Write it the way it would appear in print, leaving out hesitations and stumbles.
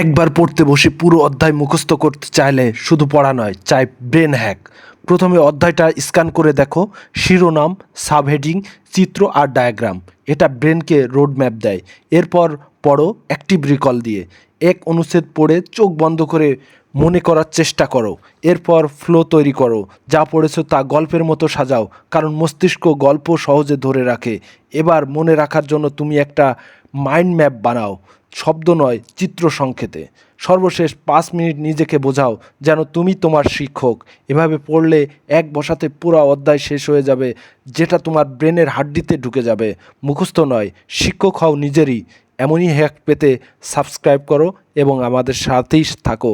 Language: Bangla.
একবার পড়তে বসে পুরো অধ্যায় মুখস্থ করতে চাইলে শুধু পড়া নয়, চাই ব্রেন হ্যাক। প্রথমে অধ্যায়টা স্ক্যান করে দেখো, শিরোনাম, সাবহেডিং, চিত্র আর ডায়াগ্রাম। এটা ব্রেনকে রোড ম্যাপ দেয়। এরপর পড়ো অ্যাক্টিভ রিকল দিয়ে। এক অনুচ্ছেদ পড়ে চোখ বন্ধ করে মনে করার চেষ্টা করো। এরপর ফ্লো তৈরি করো, যা পড়েছো তা গল্পের মতো সাজাও, কারণ মস্তিষ্ক গল্প সহজে ধরে রাখে। এবার মনে রাখার জন্য তুমি একটা মাইন্ড ম্যাপ বানাও, শব্দ নয়, চিত্র সংকেতে। সর্বশেষ 5 মিনিট নিজেকে বোঝাও যেন তুমি তোমার শিক্ষক। এভাবে পড়লে এক বসাতে পুরো অধ্যায় শেষ হয়ে যাবে, যেটা তোমার ব্রেনের হাড্ডিতে ঢুকে যাবে। মুখস্থ নয়, শিক্ষক হও নিজেরই। এমনই হ্যাক পেতে সাবস্ক্রাইব করো এবং আমাদের সাথেই থাকো।